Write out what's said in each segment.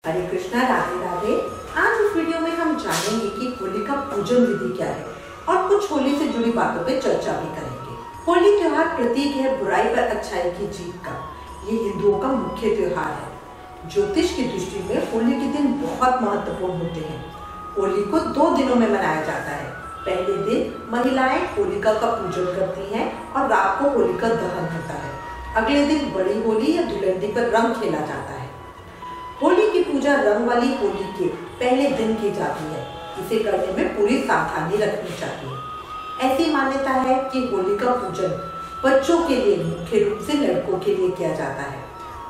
हरे कृष्णा, राधे राधे। आज इस वीडियो में हम जानेंगे कि होली का पूजन विधि क्या है और कुछ होली से जुड़ी बातों पे चर्चा भी करेंगे। होली त्योहार प्रतीक है बुराई पर अच्छाई की जीत का। ये हिंदुओं का मुख्य त्योहार है। ज्योतिष की दृष्टि में होली के दिन बहुत महत्वपूर्ण होते हैं। होली को 2 दिनों में मनाया जाता है। पहले दिन महिलाएं होलिका का पूजन करती हैं और रात को होलिका दहन होता है। अगले दिन बड़ी होली या धुलंडी पर रंग खेला जाता है। होली की पूजा रंग वाली होली के पहले दिन की जाती है। इसे करने में पूरी सावधानी रखनी चाहिए। ऐसी मान्यता है कि होली का पूजन बच्चों के लिए, मुख्य रूप से लड़कों के लिए किया जाता है।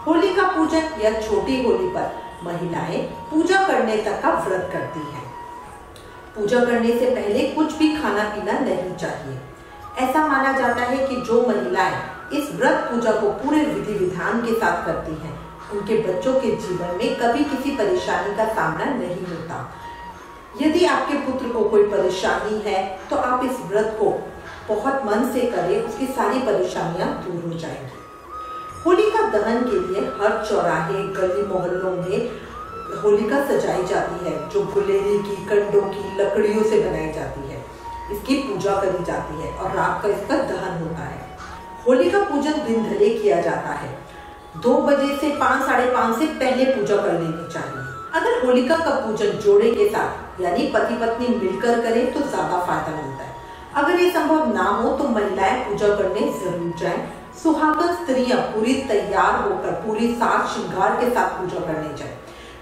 होली का पूजन या छोटी होली पर महिलाएं पूजा करने तक का व्रत करती हैं। पूजा करने से पहले कुछ भी खाना पीना नहीं चाहिए। ऐसा माना जाता है कि जो महिलाएं इस व्रत पूजा को पूरे विधि विधान के साथ करती हैं, उनके बच्चों के जीवन में कभी किसी परेशानी का सामना नहीं होता। यदि आपके पुत्र को कोई परेशानी है तो आप इस व्रत को बहुत मन से करें, उसकी सारी परेशानियां दूर हो जाएंगी। होलिका दहन के लिए हर चौराहे, गली मोहल्लों में होलिका सजाई जाती है, जो गुलेरी की, कंडों की लकड़ियों से बनाई जाती है। इसकी पूजा करी जाती है और रात का इसका दहन होता है। होली का पूजन दिन धरे किया जाता है। 2 बजे से 5, साढ़े 5 से पहले पूजा कर लेनी चाहिए। अगर होलिका का पूजन जोड़े के साथ यानी पति पत्नी मिलकर करें तो ज्यादा फायदा मिलता है। अगर ये संभव ना हो तो महिलाएं पूजा करने जरूर जाएं। सुहागन स्त्रियां पूरी तैयार होकर, पूरी साज श्रृंगार के साथ पूजा करने जाएं।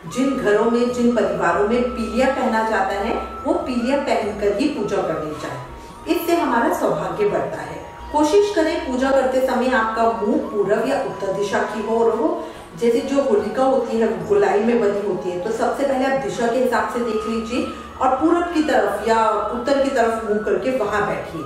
जिन घरों में, जिन परिवारों में पीलिया पहना जाता है, वो पीलिया पहनकर ही पूजा करनी चाहिए। इससे हमारा सौभाग्य बढ़ता है। कोशिश करें पूजा करते समय आपका मुंह पूर्व या उत्तर दिशा की ओर हो। जैसे जो होलिका होती है गोलाई में बनी होती है, तो सबसे पहले आप दिशा के हिसाब से देख लीजिए और पूर्व की तरफ या उत्तर की तरफ मुंह करके वहां बैठिए।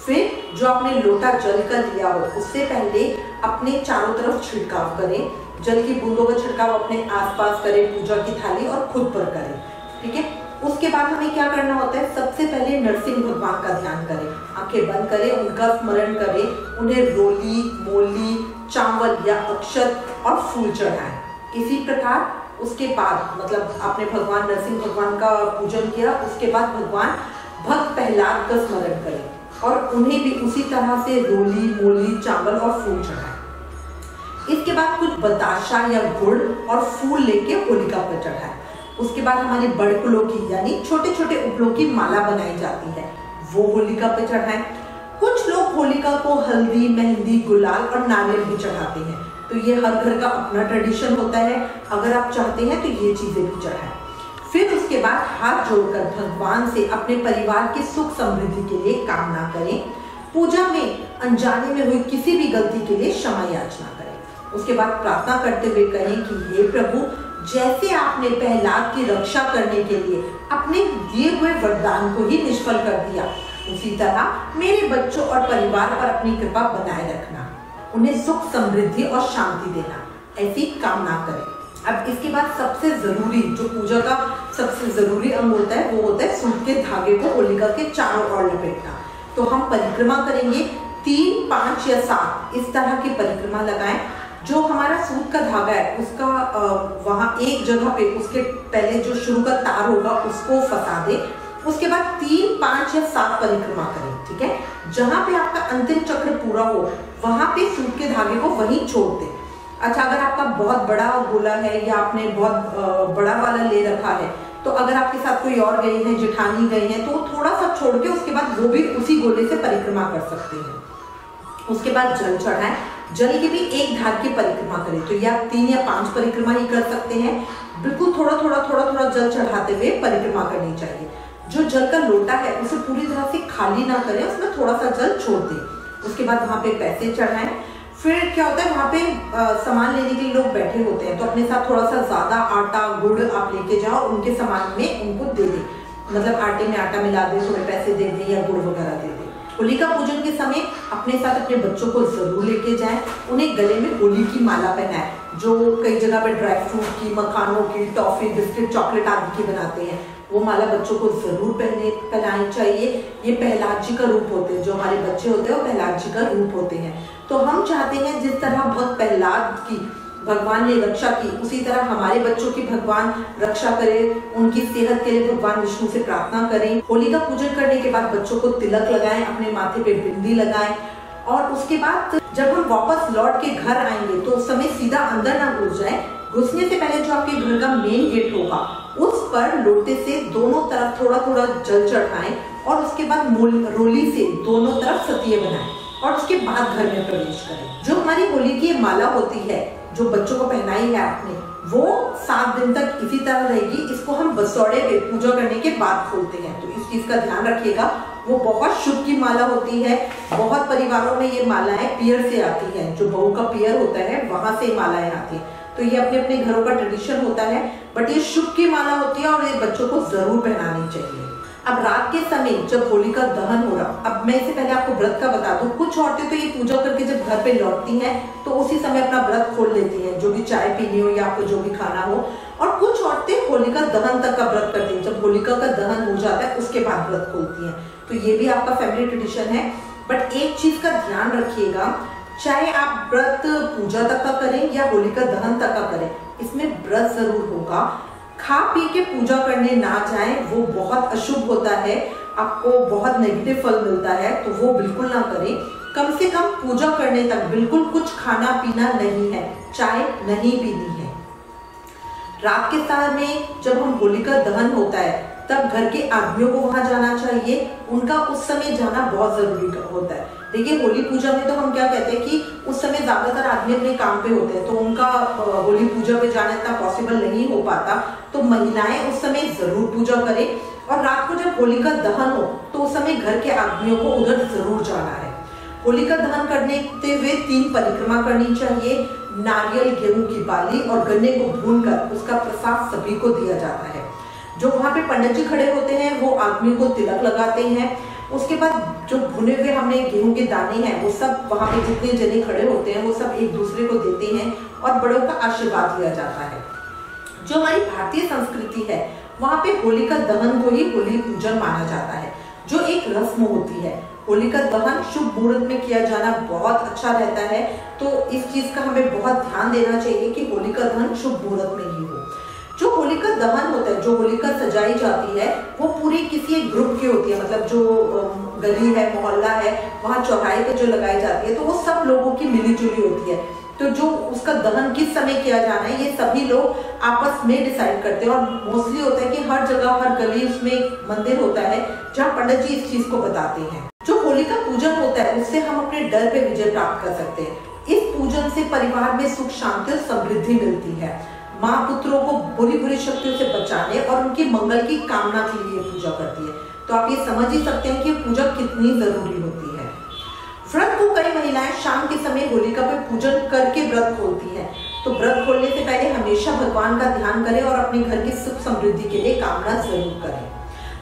फिर जो आपने लोटा जल का लिया हो, उससे पहले अपने चारों तरफ छिड़काव करें। जल की बूंदों का छिड़काव अपने आसपास करें, पूजा की थाली और खुद पर करें। ठीक है। उसके बाद हमें क्या करना होता है, सबसे पहले नरसिंह भगवान का ध्यान करें। आंखें बंद करें, उनका स्मरण करें, उन्हें रोली, मोली, चावल या अक्षत और फूल चढ़ाएं। इसी प्रकार उसके बाद मतलब आपने भगवान नरसिंह भगवान का पूजन किया, उसके बाद भगवान भक्त प्रहलाद का स्मरण करें और उन्हें भी उसी तरह से रोली, मोली, चावल और फूल चढ़ाएं। इसके बाद कुछ बताशा या गुड़ और फूल लेके होलिका पर चढ़ाएं। उसके बाद हमारे बड़कुलों की यानी छोटे छोटे उपलों की माला बनाई जाती है, वो होलिका पे चढ़ाएं। कुछ लोग होलिका को हल्दी, मेहंदी, गुलाल और नारियल भी चढ़ाते हैं। तो ये हर घर का अपना ट्रेडिशन होता है। अगर आप चाहते हैं तो ये चीजें भी चढ़ाएं। फिर उसके बाद हाथ जोड़कर भगवान से अपने परिवार की सुख समृद्धि के लिए कामना करें। पूजा में अनजाने में हुई किसी भी गलती के लिए क्षमा याचना करें। उसके बाद प्रार्थना करते हुए कहें कि हे प्रभु, जैसे आपने प्रहलाद की रक्षा करने के लिए अपने दिए हुए वरदान को ही निष्फल कर दिया, उसी तरह मेरे बच्चों और परिवार पर अपनी कृपा बनाए रखना, उन्हें सुख, समृद्धि और शांति देना, ऐसी कामना करें। अब इसके बाद सबसे जरूरी, जो पूजा का सबसे जरूरी अंग होता है, वो होता है सूत के धागे को होलिका के चारों ओर लपेटना। तो हम परिक्रमा करेंगे, 3, 5 या 7 इस तरह की परिक्रमा लगाएं। जो हमारा सूत का धागा है उसका वहां एक जगह पे उसके पहले जो शुरू का तार होगा उसको फंसा दे। उसके बाद 3, 5 या 7 परिक्रमा करें। ठीक है। जहां पे आपका अंतिम चक्र पूरा हो वहां पे सूत के धागे को वहीं छोड़ दे। अच्छा, अगर आपका बहुत बड़ा गोला है या आपने बहुत बड़ा वाला ले रखा है, तो अगर आपके साथ कोई और गई है, जेठानी गई है, तो थोड़ा सा छोड़ के उसके बाद वो भी उसी गोले से परिक्रमा कर सकते हैं। उसके बाद जल चढ़ाएं। जल की भी एक धार की परिक्रमा करें। तो या 3 या 5 परिक्रमा ही कर सकते हैं। बिल्कुल थोड़ा थोड़ा जल चढ़ाते हुए परिक्रमा करनी चाहिए। जो जल का लोटा है उसे पूरी तरह से खाली ना करें, उसमें थोड़ा सा जल छोड़ दें। उसके बाद वहां पे पैसे चढ़ाएं। फिर क्या होता है, वहां पे सामान लेने के लिए लोग बैठे होते हैं, तो अपने साथ थोड़ा सा ज्यादा आटा, गुड़ आप लेके जाओ, उनके सामान में उनको दे दें। मतलब आटे में आटा मिला दे, थोड़े पैसे दे दें या गुड़ वगैरह दे दें। होलिका पूजन के समय अपने साथ अपने बच्चों को जरूर लेके जाएं। उन्हें गले में होली की माला पहनाएं, जो कई जगह पे ड्राई फ्रूट की, मखानों की, टॉफी, बिस्किट, चॉकलेट आदि की बनाते हैं। वो माला बच्चों को जरूर पहनानी चाहिए। ये प्रहलाद जी का रूप होते हैं, जो हमारे बच्चे होते हैं वो प्रहलाद जी का रूप होते हैं। तो हम चाहते हैं जिस तरह भक्त प्रहलाद की भगवान ने रक्षा की, उसी तरह हमारे बच्चों की भगवान रक्षा करे, उनकी सेहत के लिए भगवान विष्णु से प्रार्थना करें। होली का पूजन करने के बाद बच्चों को तिलक लगाएं, अपने माथे पे बिंदी लगाएं और उसके बाद जब हम वापस लौट के घर आएंगे तो उस समय सीधा अंदर ना घुस जाए। घुसने से पहले जो आपके घर का मेन गेट होगा उस पर लोटे से दोनों तरफ थोड़ा थोड़ा जल चढ़ाएं और उसके बाद रोली से दोनों तरफ सतिये बनाएं और उसके बाद घर में प्रवेश करें। जो हमारी होली की माला होती है जो बच्चों को पहनाई है आपने, वो 7 दिन तक इसी तरह रहेगी। इसको हम बसौड़े पे पूजा करने के बाद खोलते हैं, तो इस चीज का ध्यान रखिएगा। वो बहुत शुभ की माला होती है। बहुत परिवारों में ये मालाएं पियर से आती हैं, जो बहू का पियर होता है वहां से मालाएं आती हैं। तो ये अपने अपने घरों का ट्रेडिशन होता है, बट ये शुभ की माला होती है और ये बच्चों को जरूर पहनानी चाहिए। अब रात के समय जब होली का दहन हो रहा, अब मैं इससे पहले आपको व्रत का बता दूं। कुछ औरतें तो ये पूजा करके जब घर पे लौटती हैं तो उसी समय अपना व्रत खोल लेती हैं, जो भी चाय पीनी हो या आपको जो भी खाना हो। और कुछ औरतें होलिका दहन तक का व्रत करती हैं, जब होलिका का दहन हो जाता है उसके बाद व्रत खोलती हैं। तो ये भी आपका फैमिली ट्रेडिशन है। बट एक चीज का ध्यान रखिएगा, चाहे आप व्रत पूजा तक का करें या होलिका दहन तक का करें, इसमें व्रत जरूर होगा। खा पी के पूजा करने ना जाएं, वो बहुत अशुभ होता है, आपको बहुत नेगेटिव फल मिलता है, तो वो बिल्कुल ना करें। कम से कम पूजा करने तक बिल्कुल कुछ खाना पीना नहीं है, चाय नहीं पीनी है। रात के समय जब हम होलिका दहन होता है तब घर के आदमियों को वहां जाना चाहिए, उनका उस समय जाना बहुत जरूरी होता है। देखिए होली पूजा में तो हम क्या कहते हैं कि उस समय ज्यादातर आदमी अपने काम पे होते हैं, तो उनका होली पूजा पे जाना इतना पॉसिबल नहीं हो पाता। तो महिलाएं उस समय जरूर पूजा करें और रात को जब होली का दहन हो तो उस समय घर के आदमियों को उधर जरूर जाना है। होली का दहन करने हुए 3 परिक्रमा करनी चाहिए। नारियल, गेहूं की बाली और गन्ने को भूनकर उसका प्रसाद सभी को दिया जाता है। जो वहां पे पंडित जी खड़े होते हैं वो आदमी को तिलक लगाते हैं। उसके बाद जो भुने हुए हमने गेहूं के दाने हैं वो सब वहां पे जितने जने खड़े होते हैं वो सब एक दूसरे को देते हैं और बड़ों का आशीर्वाद लिया जाता है। जो हमारी भारतीय संस्कृति है वहां पे होलिका दहन को ही होली पूजन माना जाता है, जो एक रस्म होती है। होलिका दहन शुभ मुहूर्त में किया जाना बहुत अच्छा रहता है, तो इस चीज का हमें बहुत ध्यान देना चाहिए कि होलिका दहन शुभ मुहूर्त में ही हो। जो होलिका दहन होता है, जो होलिका सजाई जाती है, वो पूरी किसी एक ग्रुप की होती है, मतलब जो गली है, मोहल्ला है, वहाँ चौराहे पे जो लगाई जाती है, तो वो सब लोगों की मिलीजुली होती है। तो जो उसका दहन किस समय किया जाना है ये सभी लोग आपस में डिसाइड करते हैं। और मोस्टली होता है कि हर जगह, हर गली उसमें एक मंदिर होता है जहाँ पंडित जी इस चीज को बताते हैं। जो होलिका पूजन होता है उससे हम अपने डर पे विजय प्राप्त कर सकते हैं। इस पूजन से परिवार में सुख, शांति और समृद्धि मिलती है। माँ पुत्रों को बुरी बुरी शक्तियों से बचाने और उनके मंगल की कामना के लिए पूजा करती है। तो आप ये समझ ही सकते हैं कि पूजा कितनी जरूरी होती है। व्रत को कई महिलाएं शाम के समय होलिका पे पूजन करके व्रत खोलती हैं। तो व्रत खोलने से पहले हमेशा भगवान का ध्यान करें और अपने घर की सुख समृद्धि के लिए कामना जरूर करें।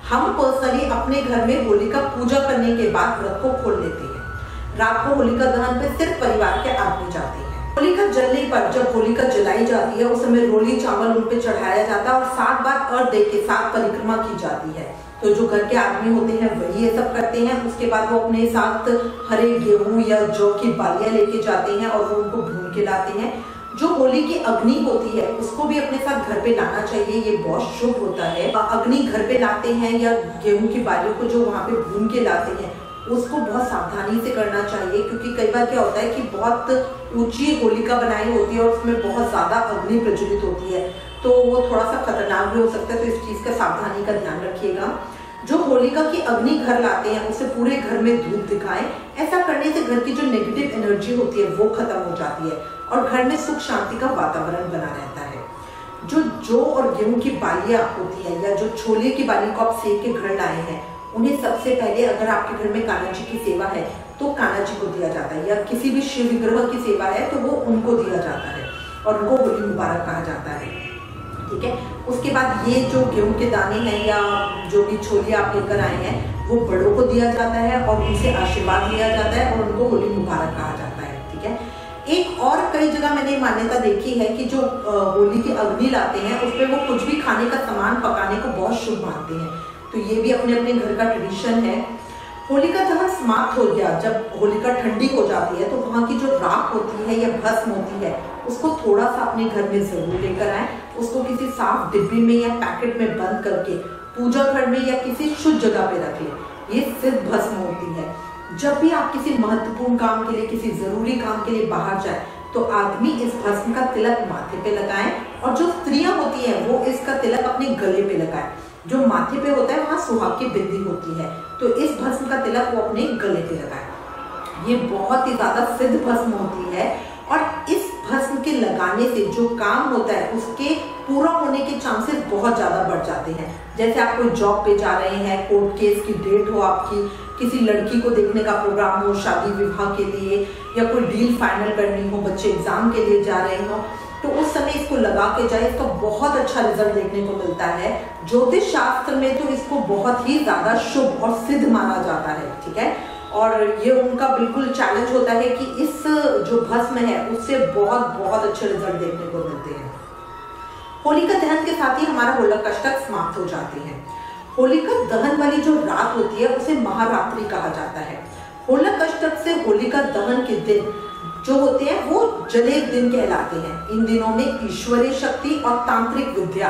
हम पर्सनली अपने घर में होलिका पूजा करने के बाद व्रत को खोल लेते हैं। रात को होलिका दहन पे सिर्फ परिवार के आदमी जाते हैं। होलिका जलने पर जब होलिका जलाई जाती है उस समय रोली चावल उन पे चढ़ाया जाता है और 7 बार अर्घ दे के 7 परिक्रमा की जाती है। तो जो घर के आदमी होते हैं वही ये सब करते हैं। उसके बाद वो अपने साथ हरे गेहूं या जौ की बालियां लेके जाते हैं और वो उनको भून के लाते हैं। जो होली की अग्नि होती है उसको भी अपने साथ घर पे लाना चाहिए, ये बहुत शुभ होता है। अग्नि घर पे लाते हैं या गेहूं की बालियों को जो वहाँ पे भून के लाते हैं उसको बहुत सावधानी से करना चाहिए, क्योंकि कई बार क्या होता है कि बहुत ऊंची होलिका बनाई होती है और उसमें बहुत ज्यादा अग्नि प्रज्वलित होती है, तो वो थोड़ा सा खतरनाक भी हो सकता है। तो इस चीज का सावधानी का ध्यान रखिएगा। जो होलिका की अग्नि घर लाते हैं उसे पूरे घर में धूप दिखाएं। ऐसा करने से घर की जो नेगेटिव एनर्जी होती है वो खत्म हो जाती है और घर में सुख शांति का वातावरण बना रहता है। जो जौ और गेहूं की बालियां होती है या जो छोले की बाली को आप सेक के घर लाए हैं, उन्हें सबसे पहले, अगर आपके घर में कान्हा जी की सेवा है तो कान्हा जी को दिया जाता है, या किसी भी शिव विग्रह की सेवा है तो वो उनको दिया जाता है और उनको होली मुबारक कहा जाता है। ठीक है। उसके बाद ये जो गेहूं के दाने हैं या जो भी छोले आप लेकर आए हैं वो बड़ों को दिया जाता है और उनसे आशीर्वाद लिया जाता है और उनको होली मुबारक कहा जाता है। ठीक है। एक और कई जगह मैंने मान्यता देखी है कि जो होली की अग्नि लाते हैं उस पर वो कुछ भी खाने का सामान पकाने को बहुत शुभ मानते हैं। तो ये भी अपने अपने घर का ट्रेडिशन है। होलिका दहन समाप्त हो गया, जब होलिका ठंडी हो जाती है तो वहाँ की जो राख होती है या भस्म होती है उसको थोड़ा सा अपने घर में जरूर लेकर आए। उसको किसी साफ डिब्बी में या पैकेट में बंद करके पूजा घर में या किसी शुद्ध जगह पे रख ले। ये सिद्ध भस्म होती है। जब भी आप किसी महत्वपूर्ण काम के लिए, किसी जरूरी काम के लिए बाहर जाए तो आदमी इस भस्म का तिलक माथे पे लगाएं और जो स्त्रियां होती हैं वो इसका तिलक अपने गले पे लगाएं। जो माथे पे होता है वहाँ सुहाग की बिंदी होती है, तो इस भस्म का तिलक वो अपने गले पे लगाएं। ये बहुत ही ज्यादा सिद्ध भस्म होती है और इस भस्म के लगाने से जो काम होता है उसके पूरा होने के चांसेस बहुत ज्यादा बढ़ जाते हैं। जैसे आप कोई जॉब पे जा रहे हैं, कोर्ट केस की डेट हो आपकी, किसी लड़की को देखने का प्रोग्राम हो शादी विवाह के लिए, या कोई डील फाइनल करनी हो, बच्चे एग्जाम के लिए जा रहे हो, तो उस समय इसको लगा के जाए, इसका बहुत अच्छा रिजल्ट देखने को मिलता है। ज्योतिष शास्त्र में तो इसको बहुत ही ज्यादा शुभ और सिद्ध माना जाता है, ठीक है। और ये उनका बिल्कुल चैलेंज होता है कि इस जो भस्म है उससे बहुत बहुत अच्छे रिजल्ट देखने को मिलते हैं। होलिका दहन के साथ ही हमारा होलिकाष्टक समाप्त हो जाते हैं। होलिका दहन वाली जो रात होती है उसे महारात्रि कहा जाता है। होलिकाष्टक से होलिका दहन के दिन जो होते हैं वो जले दिन कहलाते हैं। इन दिनों में ईश्वरीय शक्ति और तांत्रिक विद्या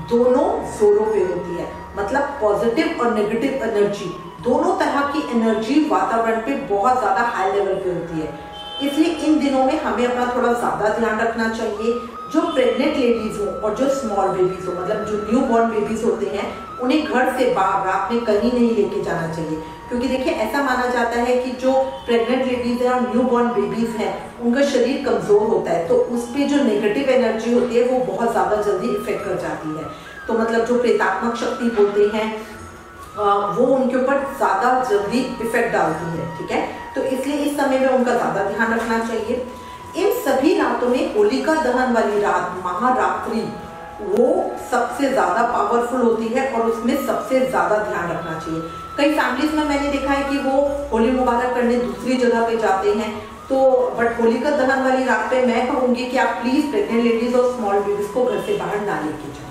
दोनों जोरों पे होती है। मतलब पॉजिटिव और नेगेटिव एनर्जी, दोनों तरह की एनर्जी वातावरण पे बहुत ज्यादा हाई लेवल पे होती है। इसलिए इन दिनों में हमें अपना थोड़ा ज्यादा ध्यान रखना चाहिए। जो प्रेग्नेंट लेडीज हो और जो स्मॉल बेबीज हो, मतलब जो न्यू बॉर्न बेबीज होते हैं, उन्हें घर से बाहर रात में कहीं नहीं लेके जाना चाहिए। क्योंकि देखिए ऐसा माना जाता है कि जो प्रेग्नेंट लेडीज है और न्यू बॉर्न बेबीज हैं उनका शरीर कमजोर होता है, तो उस पर जो नेगेटिव एनर्जी होती है वो बहुत ज्यादा जल्दी इफेक्ट कर जाती है। तो मतलब जो प्रेतात्मक शक्ति बोलते हैं वो उनके ऊपर ज्यादा जल्दी इफेक्ट डालती है, ठीक है। तो इसलिए इस समय में उनका ज्यादा ध्यान रखना चाहिए। इन सभी रातों में होलिका दहन वाली रात महारात्रि वो सबसे ज्यादा पावरफुल होती है और उसमें सबसे ज्यादा ध्यान रखना चाहिए। कई फैमिलीज में मैंने देखा है कि वो होली मुबारक करने दूसरी जगह पे जाते हैं, तो बट होलिका दहन वाली रात पे मैं कहूंगी कि आप प्लीज प्रेग्नेंट लेडीज और स्मॉल बेबीज को घर से बाहर ना लेके जाए।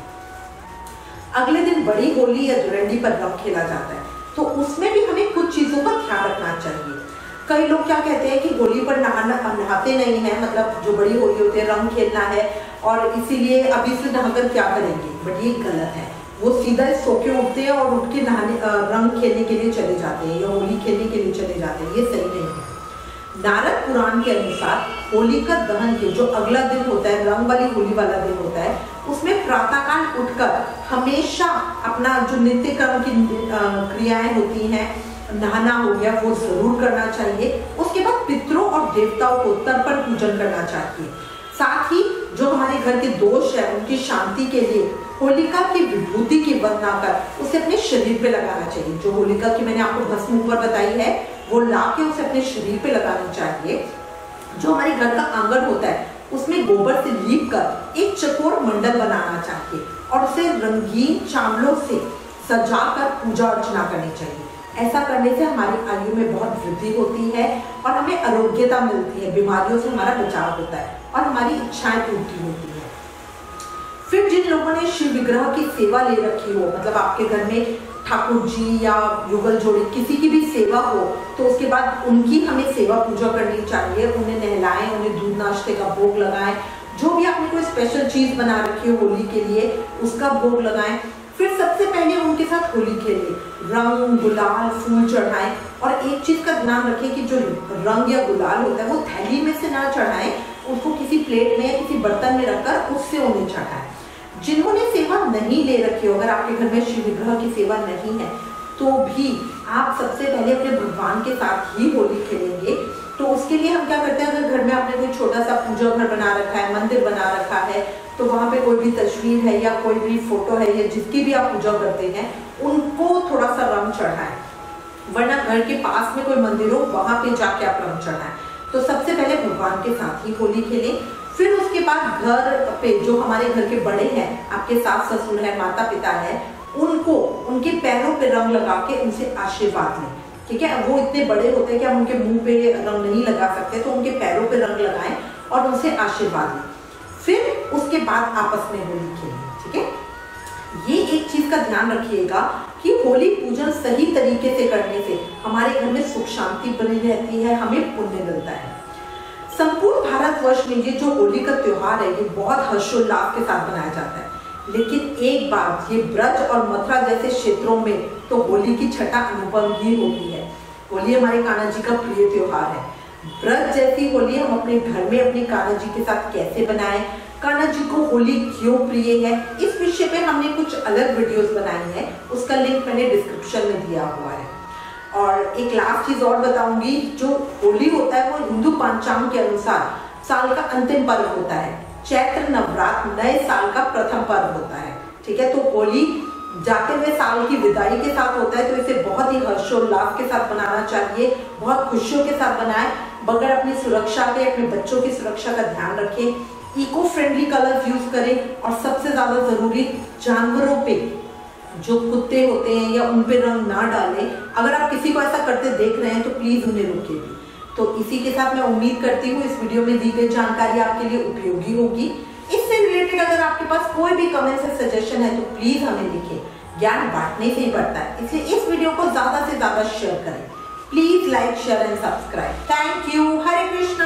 अगले दिन बड़ी होली या धुरंडी पर रंग खेला जाता है, तो उसमें भी हमें कुछ चीजों का ध्यान रखना चाहिए। कई लोग क्या कहते हैं कि होली पर नहाते नहीं है, मतलब जो बड़ी होली होती है रंग खेलना है और इसीलिए अभी से नहाकर क्या करेंगे, बट ये गलत है। वो सीधा सो के उठते हैं और उठ के नहाने रंग खेलने के लिए चले जाते हैं या होली खेलने के लिए चले जाते हैं, ये सही नहीं है। नारद पुराण के अनुसार होलिका दहन के जो अगला दिन होता है, रंग वाली होली वाला दिन होता है, उसमें प्रातःकाल उठकर हमेशा अपना जो नित्य कर्म की क्रियाएं होती हैं, नहाना हो गया, वो जरूर करना चाहिए। उसके बाद पितरों और देवताओं को तर्पण पूजन करना चाहिए। साथ ही जो हमारे घर के दोष है उनकी शांति के लिए होलिका की विभूति की वंदना कर उसे अपने शरीर पे लगाना चाहिए। जो होलिका की मैंने आपको भस्म ऊपर बताई है वो ला के उसे अपने शरीर पे लगानी चाहिए। जो हमारे घर का आंगन होता है उसमें गोबर से लीप कर एक चकोर मंडल बनाना चाहिए और उसे रंगीन चावलों से सजाकर पूजा अर्चना करनी चाहिए। ऐसा करने से हमारी आयु में बहुत वृद्धि होती है और हमें आरोग्यता मिलती है, बीमारियों से हमारा बचाव होता है और हमारी इच्छाएं पूरी होती है। फिर जिन लोगों ने शिव विग्रह की सेवा ले रखी हो, मतलब आपके घर में ठाकुर जी या युगल जोड़ी किसी की भी सेवा हो, तो उसके बाद उनकी हमें सेवा पूजा करनी चाहिए। उन्हें नहलाएं, उन्हें दूध नाश्ते का भोग लगाएं, जो भी आपने कोई स्पेशल चीज बना रखी हो होली के लिए उसका भोग लगाएं। फिर सबसे पहले उनके साथ होली खेलें, रंग गुलाल फूल चढ़ाएं। और एक चीज का ध्यान रखें कि जो रंग या गुलाल होता है वो थैली में से ना चढ़ाएं, उसको किसी प्लेट में या किसी बर्तन में रखकर उससे उन्हें चढ़ाएं। जिन्होंने सेवा नहीं ले रखी हो, अगर आपके घर में शिव विग्रह की सेवा नहीं है तो भी आप सबसे पहले अपने भगवान के साथ ही होली खेलेंगे। तो उसके लिए हम क्या करते हैं, अगर घर में आपने कोई छोटा सा पूजा घर बना रखा है, मंदिर बना रखा है, तो वहाँ पे कोई भी तस्वीर है या कोई भी फोटो है या जिसकी भी आप पूजा करते हैं उनको थोड़ा सा रंग चढ़ाएं। वरना घर के पास में कोई मंदिर हो वहाँ पे जाके आप रंग चढ़ाएं। तो सबसे पहले भगवान के साथ ही होली खेलें। फिर उसके बाद घर पे जो हमारे घर के बड़े हैं, आपके सास ससुर है, माता पिता है, उनको उनके पैरों पे रंग लगा के उनसे आशीर्वाद लें, ठीक है। वो इतने बड़े होते हैं कि हम उनके मुंह पे रंग नहीं लगा सकते, तो उनके पैरों पे रंग लगाएं और उनसे आशीर्वाद लें। फिर उसके बाद आपस में होली खेलें, ठीक है। ये एक चीज का ध्यान रखिएगा कि कि होली पूजन सही तरीके से करने से हमारे घर में सुख शांति बनी रहती है, हमें पुण्य मिलता है। संपूर्ण भारतवर्ष में ये जो होली का त्योहार है ये बहुत हर्षोल्लास के साथ मनाया जाता है, लेकिन एक बात, ये ब्रज और मथुरा जैसे क्षेत्रों में तो होली की छठा अनुभवहीन होती है। होली हमारे कान्हा जी का प्रिय त्योहार है। ब्रज जैसी होली हम अपने घर में अपने कान्हा जी के साथ कैसे बनाएं, कान्हा जी को होली क्यों प्रिय है, इस विषय पे हमने कुछ अलग वीडियोस बनाई हैं, उसका लिंक मैंने डिस्क्रिप्शन में दिया हुआ है। और एक लास्ट चीज और बताऊंगी, जो होली होता है वो हिंदू पंचांग के अनुसार साल का अंतिम पर्व होता है। चैत्र नवरात्र नए साल का प्रथम पर्व होता है, ठीक है। तो होली जाते हुए साल की विदाई के साथ होता है, तो इसे बहुत ही हर्षोल्लास के साथ मनाना चाहिए, बहुत खुशियों के साथ बनाएं, बगैर अपनी सुरक्षा के, अपने बच्चों की सुरक्षा का ध्यान रखें, इको फ्रेंडली कलर्स यूज करें, और सबसे ज्यादा जरूरी जानवरों पे, जो कुत्ते होते हैं या उन पे रंग ना डालें। अगर आप किसी को ऐसा करते देख रहे हैं तो प्लीज उन्हें रोकिए भी। तो इसी के साथ मैं उम्मीद करती हूँ इस वीडियो में दी गई जानकारी आपके लिए उपयोगी होगी। इससे रिलेटेड अगर आपके पास कोई भी कमेंट या सजेशन है तो प्लीज हमें लिखें। ज्ञान बांटने से ही बढ़ता है, इसलिए इस वीडियो को ज्यादा से ज्यादा शेयर करें। Please like, share and subscribe. Thank you. Hare Krishna.